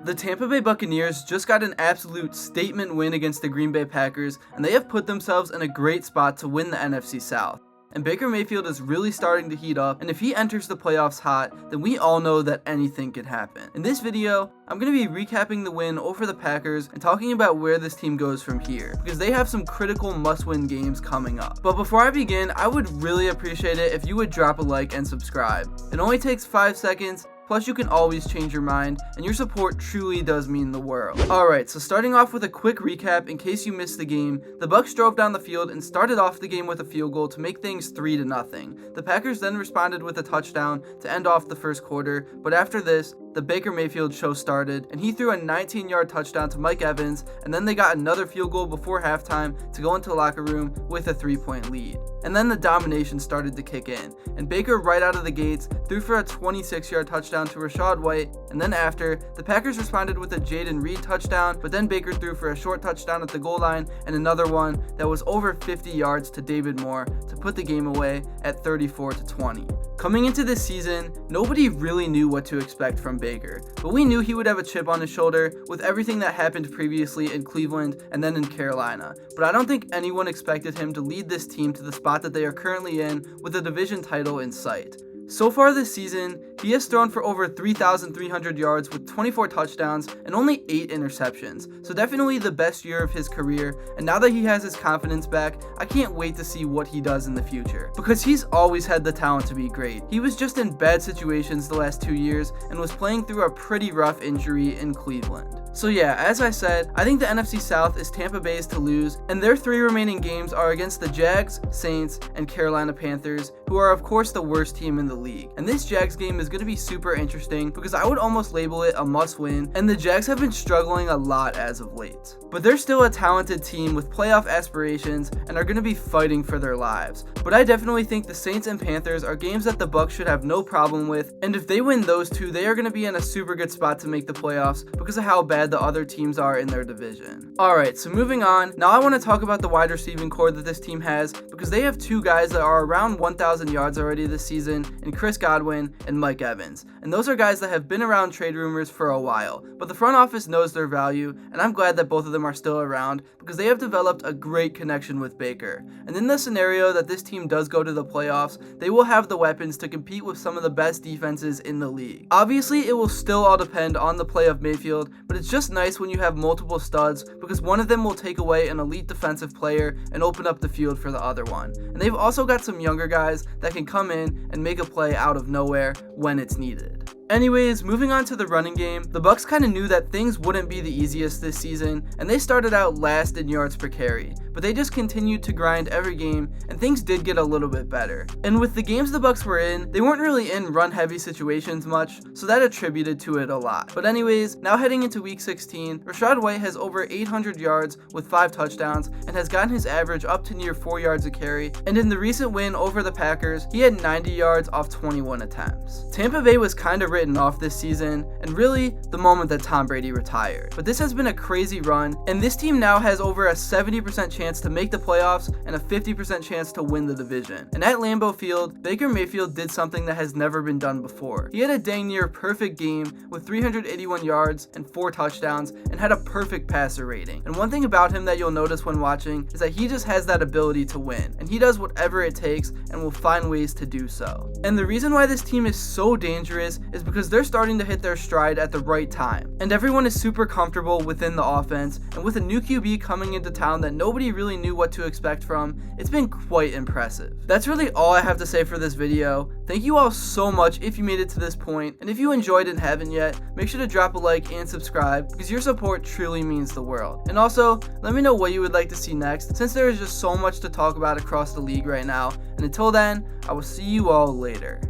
The Tampa Bay Buccaneers just got an absolute statement win against the Green Bay Packers, and they have put themselves in a great spot to win the NFC South. And Baker Mayfield is really starting to heat up, and if he enters the playoffs hot, then we all know that anything can happen. In this video, I'm going to be recapping the win over the Packers and talking about where this team goes from here, because they have some critical must-win games coming up. But before I begin, I would really appreciate it if you would drop a like and subscribe. It only takes 5 seconds. Plus, you can always change your mind, and your support truly does mean the world. Alright, so starting off with a quick recap in case you missed the game, the Bucs drove down the field and started off the game with a field goal to make things 3-0. The Packers then responded with a touchdown to end off the first quarter, but after this, the Baker Mayfield show started, and he threw a 19-yard touchdown to Mike Evans, and then they got another field goal before halftime to go into the locker room with a 3-point lead. And then the domination started to kick in, and Baker right out of the gates threw for a 26-yard touchdown to Rachaad White, and then after, the Packers responded with a Jaden Reed touchdown, but then Baker threw for a short touchdown at the goal line, and another one that was over 50 yards to David Moore to put the game away at 34-20. Coming into this season, nobody really knew what to expect from Baker, but we knew he would have a chip on his shoulder with everything that happened previously in Cleveland and then in Carolina, but I don't think anyone expected him to lead this team to the spot that they are currently in with a division title in sight. So far this season, he has thrown for over 3,300 yards with 24 touchdowns and only 8 interceptions, so definitely the best year of his career, and now that he has his confidence back, I can't wait to see what he does in the future, because he's always had the talent to be great. He was just in bad situations the last 2 years and was playing through a pretty rough injury in Cleveland. So yeah, as I said, I think the NFC South is Tampa Bay's to lose, and their 3 remaining games are against the Jags, Saints, and Carolina Panthers, who are of course the worst team in the league. And this Jags game is going to be super interesting because I would almost label it a must-win, and the Jags have been struggling a lot as of late. But they're still a talented team with playoff aspirations and are going to be fighting for their lives. But I definitely think the Saints and Panthers are games that the Bucs should have no problem with, and if they win those 2, they are going to be in a super good spot to make the playoffs because of how bad the other teams are in their division. Alright, so moving on, now I want to talk about the wide receiving core that this team has because they have 2 guys that are around 1,000 yards already this season in Chris Godwin and Mike Evans, and those are guys that have been around trade rumors for a while, but the front office knows their value, and I'm glad that both of them are still around because they have developed a great connection with Baker. And in the scenario that this team does go to the playoffs, they will have the weapons to compete with some of the best defenses in the league. Obviously, it will still all depend on the play of Mayfield, but it's just nice when you have multiple studs because one of them will take away an elite defensive player and open up the field for the other one. And they've also got some younger guys that can come in and make a play out of nowhere when it's needed. Anyways, moving on to the running game, the Bucs kind of knew that things wouldn't be the easiest this season, and they started out last in yards per carry, but they just continued to grind every game, and things did get a little bit better. And with the games the Bucs were in, they weren't really in run-heavy situations much, so that attributed to it a lot. But anyways, now heading into week 16, Rachaad White has over 800 yards with 5 touchdowns, and has gotten his average up to near 4 yards a carry, and in the recent win over the Packers, he had 90 yards off 21 attempts. Tampa Bay was kind of written off this season, and really the moment that Tom Brady retired. But this has been a crazy run, and this team now has over a 70% chance to make the playoffs and a 50% chance to win the division. And at Lambeau Field, Baker Mayfield did something that has never been done before. He had a dang near perfect game with 381 yards and 4 touchdowns and had a perfect passer rating. And one thing about him that you'll notice when watching is that he just has that ability to win, and he does whatever it takes and will find ways to do so. And the reason why this team is so dangerous is because they're starting to hit their stride at the right time, and everyone is super comfortable within the offense, and with a new QB coming into town that nobody really knew what to expect from, it's been quite impressive. That's really all I have to say for this video. Thank you all so much if you made it to this point, and if you enjoyed and haven't yet, make sure to drop a like and subscribe because your support truly means the world. And also, let me know what you would like to see next, since there is just so much to talk about across the league right now, and until then, I will see you all later.